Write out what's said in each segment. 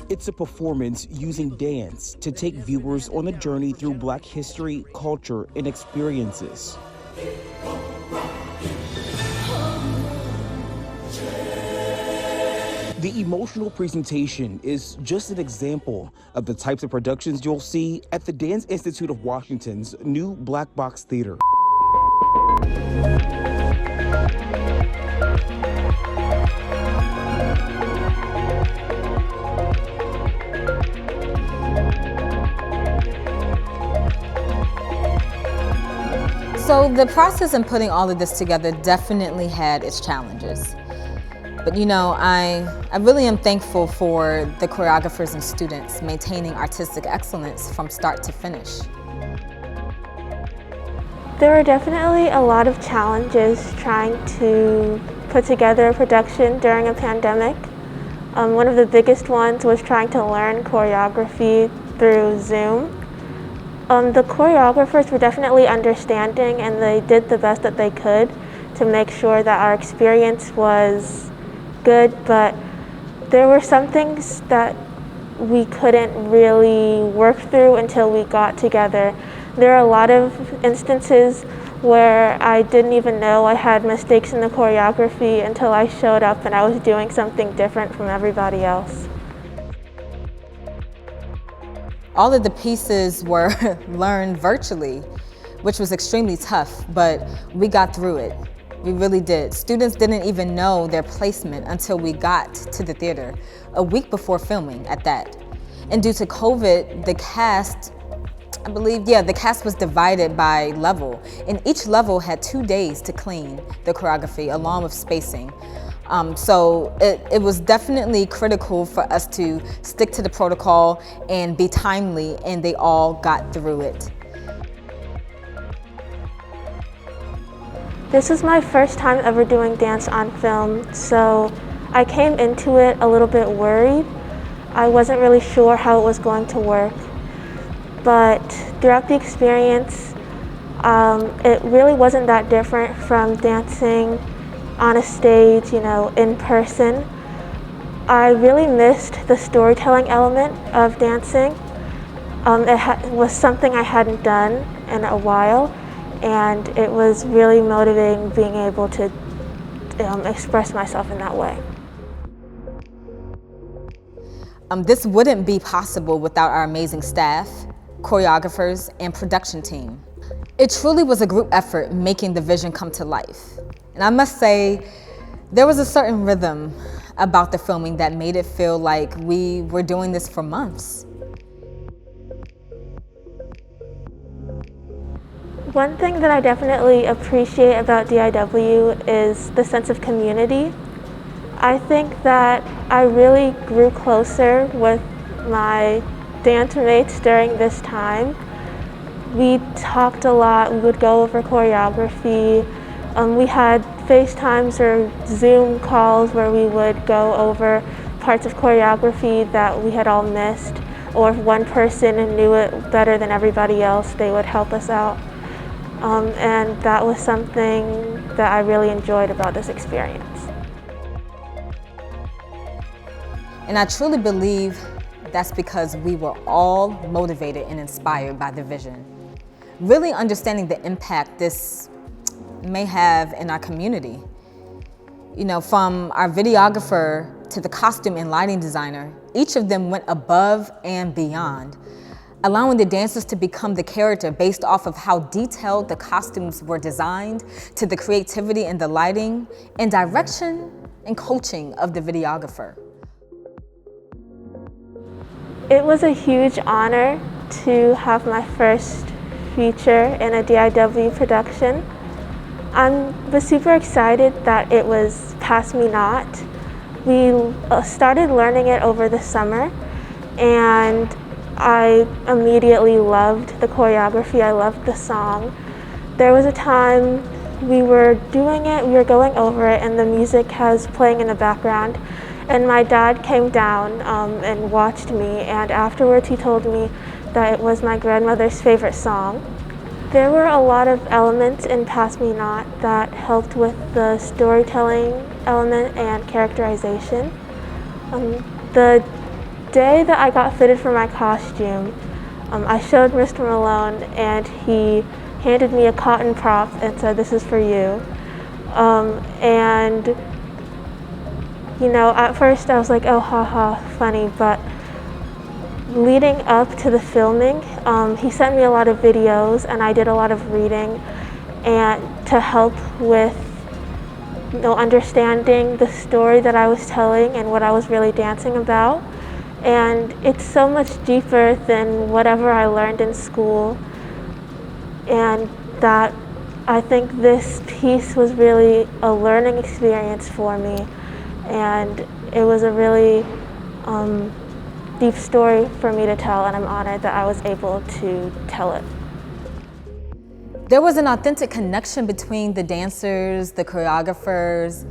It's a performance using dance to take viewers on a journey through Black history, culture, and experiences. The emotional presentation is just an example of the types of productions you'll see at the Dance Institute of Washington's new Black Box Theater. So the process in putting all of this together definitely had its challenges. But you know, I really am thankful for the choreographers and students maintaining artistic excellence from start to finish. There were definitely a lot of challenges trying to put together a production during a pandemic. One of the biggest ones was trying to learn choreography through Zoom. The choreographers were definitely understanding, and they did the best that they could to make sure that our experience was good, but there were some things that we couldn't really work through until we got together. There are a lot of instances where I didn't even know I had mistakes in the choreography until I showed up and I was doing something different from everybody else. All of the pieces were learned virtually, which was extremely tough, but we got through it. We really did. Students didn't even know their placement until we got to the theater, a week before filming at that. And due to COVID, the cast was divided by level, and each level had 2 days to clean the choreography along with spacing. So it was definitely critical for us to stick to the protocol and be timely, and they all got through it. This was my first time ever doing dance on film, so I came into it a little bit worried. I wasn't really sure how it was going to work, but throughout the experience, it really wasn't that different from dancing on a stage, you know, in person. I really missed the storytelling element of dancing. It was something I hadn't done in a while, and it was really motivating being able to express myself in that way. This wouldn't be possible without our amazing staff, choreographers, and production team. It truly was a group effort making the vision come to life. And I must say, there was a certain rhythm about the filming that made it feel like we were doing this for months. One thing that I definitely appreciate about DIW is the sense of community. I think that I really grew closer with my dance mates during this time. We talked a lot, we would go over choreography. We had FaceTimes or Zoom calls where we would go over parts of choreography that we had all missed, or if one person knew it better than everybody else, they would help us out. And that was something that I really enjoyed about this experience. And I truly believe that's because we were all motivated and inspired by the vision. Really understanding the impact this may have in our community. You know, from our videographer to the costume and lighting designer, each of them went above and beyond, allowing the dancers to become the character based off of how detailed the costumes were designed, to the creativity in the lighting and direction and coaching of the videographer. It was a huge honor to have my first feature in a DIW production. I was super excited that it was Pass Me Not. We started learning it over the summer, and I immediately loved the choreography. I loved the song. There was a time we were doing it, we were going over it, and the music was playing in the background. And my dad came down and watched me, and afterwards he told me that it was my grandmother's favorite song. There were a lot of elements in Pass Me Not that helped with the storytelling element and characterization. The day that I got fitted for my costume, I showed Mr. Malone and he handed me a cotton prop and said, "This is for you." And you know, at first I was like, oh, haha, funny, but leading up to the filming, he sent me a lot of videos and I did a lot of reading and to help with understanding the story that I was telling and what I was really dancing about. And it's so much deeper than whatever I learned in school, and that I think this piece was really a learning experience for me, and it was a really deep story for me to tell, and I'm honored that I was able to tell it. There was an authentic connection between the dancers, the choreographers,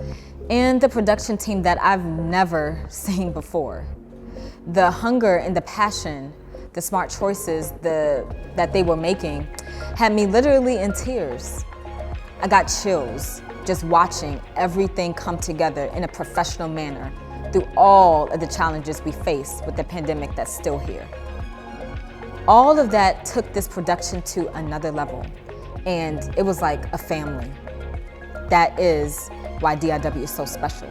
and the production team that I've never seen before. The hunger and the passion, the smart choices that they were making had me literally in tears. I got chills just watching everything come together in a professional manner through all of the challenges we face with the pandemic that's still here. All of that took this production to another level, and it was like a family. That is why DIW is so special.